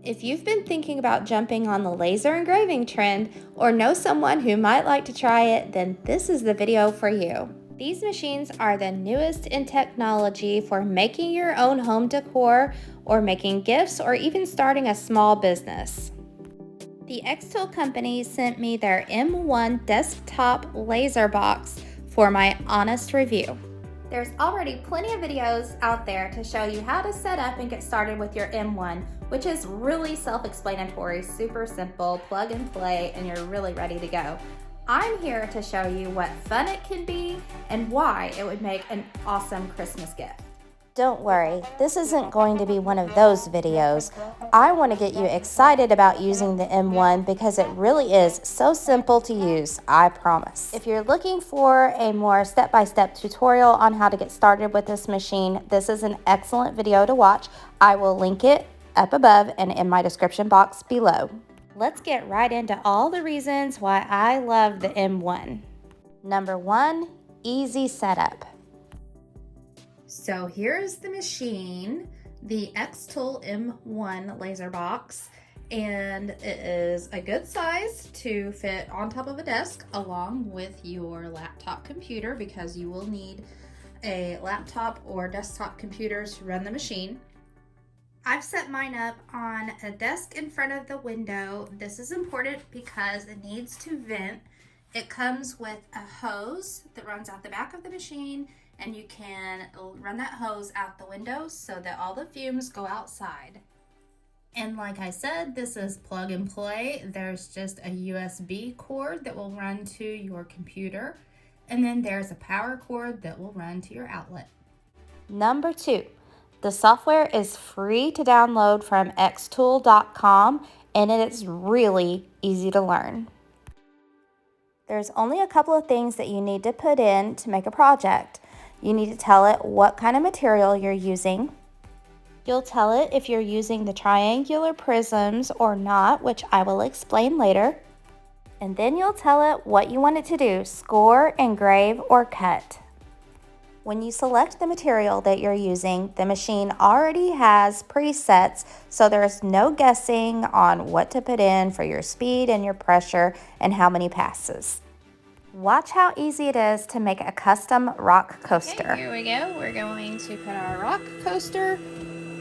If you've been thinking about jumping on the laser engraving trend or know someone who might like to try it, then this is the video for you. These machines are the newest in technology for making your own home decor or making gifts or even starting a small business. The XTool company sent me their M1 desktop laser box for my honest review. There's already plenty of videos out there to show you how to set up and get started with your M1, which is really self-explanatory, super simple, plug and play, and you're really ready to go. I'm here to show you what fun it can be and why it would make an awesome Christmas gift. Don't worry, this isn't going to be one of those videos. I want to get you excited about using the M1 because it really is so simple to use, I promise. If you're looking for a more step-by-step tutorial on how to get started with this machine, this is an excellent video to watch. I will link it up above and in my description box below. Let's get right into all the reasons why I love the M1. Number 1, easy setup. So here's the machine, the XTool M1 Laser Box, and it is a good size to fit on top of a desk along with your laptop computer because you will need a laptop or desktop computer to run the machine. I've set mine up on a desk in front of the window. This is important because it needs to vent. It comes with a hose that runs out the back of the machine, and you can run that hose out the window so that all the fumes go outside. And like I said, this is plug and play. There's just a USB cord that will run to your computer, and then there's a power cord that will run to your outlet. Number 2, the software is free to download from xtool.com, and it is really easy to learn. There's only a couple of things that you need to put in to make a project. You need to tell it what kind of material you're using. You'll tell it if you're using the triangular prisms or not, which I will explain later. And then you'll tell it what you want it to do, score, engrave, or cut. When you select the material that you're using, the machine already has presets, so there's no guessing on what to put in for your speed and your pressure and how many passes. Watch how easy it is to make a custom rock coaster. Okay, here we go. We're going to put our rock coaster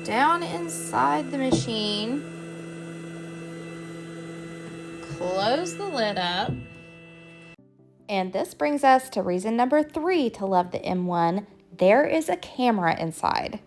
down inside the machine. Close the lid up. And this brings us to reason number 3 to love the M1. There is a camera inside.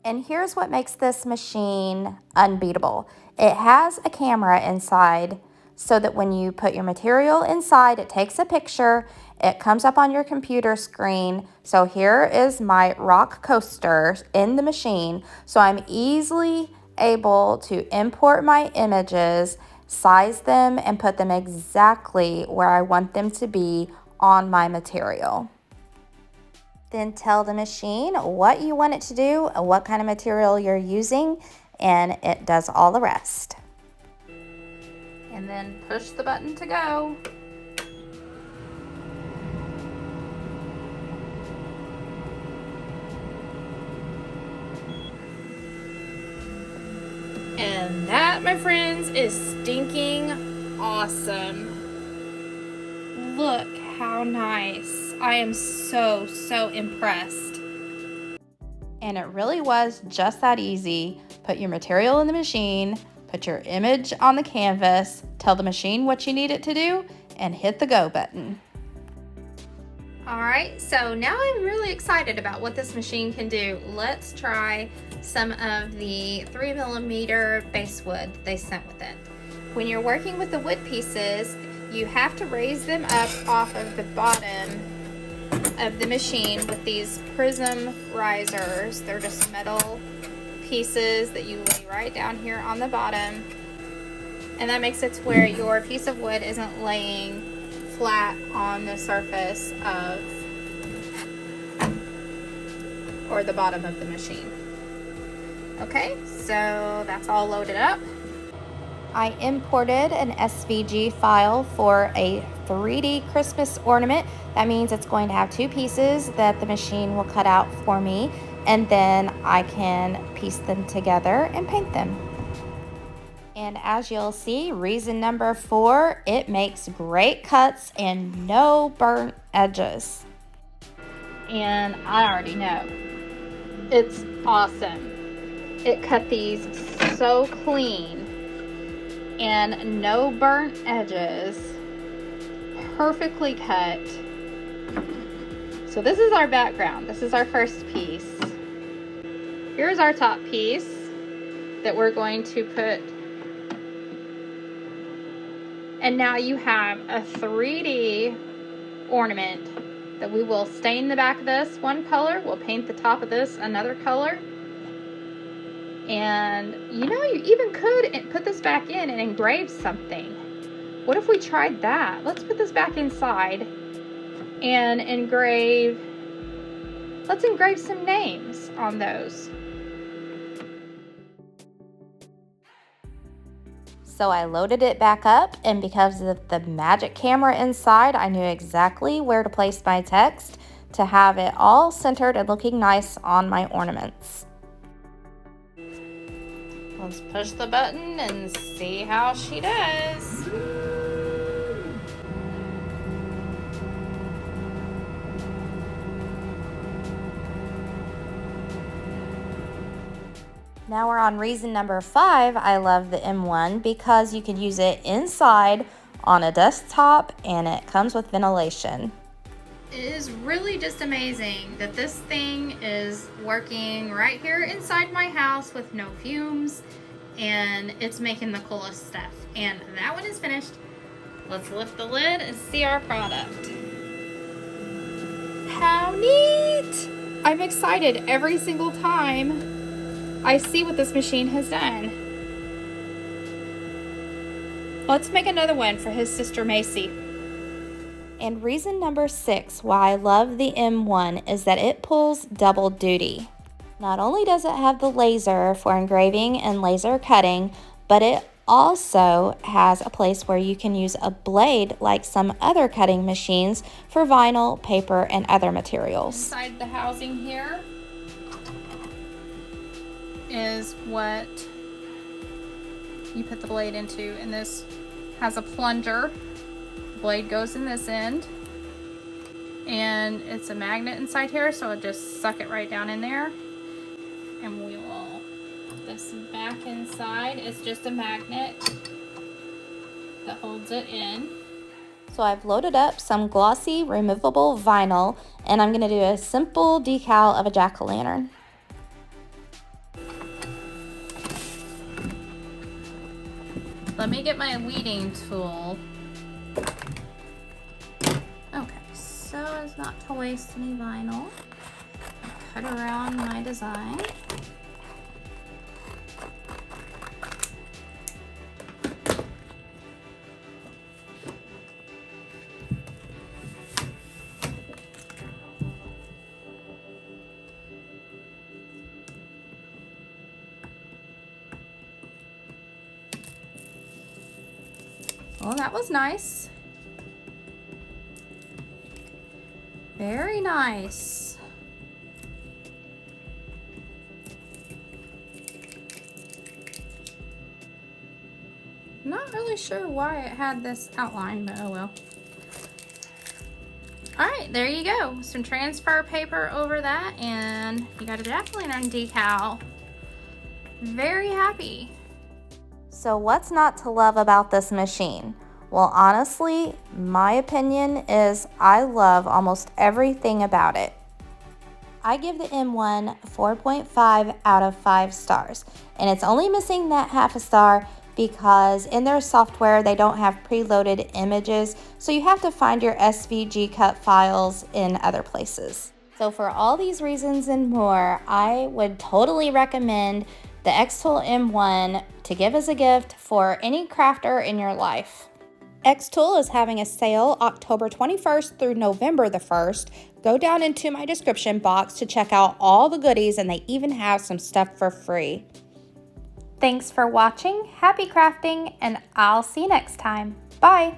And here's what makes this machine unbeatable. It has a camera inside so that when you put your material inside, it takes a picture, it comes up on your computer screen. So here is my rock coaster in the machine. So I'm easily able to import my images, size them, and put them exactly where I want them to be on my material. Then tell the machine what you want it to do, what kind of material you're using, and it does all the rest. And then push the button to go. And that, my friends, is stinking awesome. Look how nice. I am so impressed. And it really was just that easy. Put your material in the machine, put your image on the canvas, tell the machine what you need it to do, and hit the go button. Alright, so now I'm really excited about what this machine can do. Let's try some of the 3mm basswood they sent with it. When you're working with the wood pieces, you have to raise them up off of the bottom of the machine with these prism risers. They're just metal pieces that you lay right down here on the bottom, and that makes it to where your piece of wood isn't laying flat on the surface of or the bottom of the machine. Okay, so that's all loaded up. I imported an SVG file for a 3D Christmas ornament. That means it's going to have 2 pieces that the machine will cut out for me, and then I can piece them together and paint them. And as you'll see, reason number 4, it makes great cuts and no burnt edges. And I already know. It's awesome. It cut these so clean and no burnt edges. Perfectly cut. So this is our background. This is our first piece. Here's our top piece that we're going to put. And now you have a 3D ornament that we will stain the back of this one color. We'll paint the top of this another color. And you know, you even could put this back in and engrave something. What if we tried that? Let's put this back inside and engrave. Let's engrave some names on those. So I loaded it back up, and because of the magic camera inside, I knew exactly where to place my text to have it all centered and looking nice on my ornaments. Let's push the button and see how she does. Now we're on reason number 5. I love the M1 because you can use it inside on a desktop and it comes with ventilation. It is really just amazing that this thing is working right here inside my house with no fumes, and it's making the coolest stuff. And that one is finished. Let's lift the lid and see our product. How neat! I'm excited every single time I see what this machine has done. Let's make another one for his sister Macy. And reason number 6 why I love the M1 is that it pulls double duty. Not only does it have the laser for engraving and laser cutting, but it also has a place where you can use a blade like some other cutting machines for vinyl, paper, and other materials. Inside the housing here is what you put the blade into, and this has a plunger. Blade goes in this end, and it's a magnet inside here, so I'll just suck it right down in there, and we will put this back inside. It's just a magnet that holds it in. So I've loaded up some glossy removable vinyl, and I'm going to do a simple decal of a jack-o'-lantern. Let me get my weeding tool. Okay, so as not to waste any vinyl, I'll cut around my design. Well, that was nice. Very nice. Not really sure why it had this outline, but oh well. Alright, there you go. Some transfer paper over that, and you got a jack-o'-lantern decal. Very happy. So what's not to love about this machine? Well, honestly, my opinion is I love almost everything about it. I give the M1 4.5 out of 5 stars, and it's only missing that half a star because in their software they don't have preloaded images, so you have to find your SVG cut files in other places. So for all these reasons and more, I would totally recommend the XTool M1 to give as a gift for any crafter in your life. XTool is having a sale October 21st through November the 1st. Go down into my description box to check out all the goodies, and they even have some stuff for free. Thanks for watching, happy crafting, and I'll see you next time. Bye!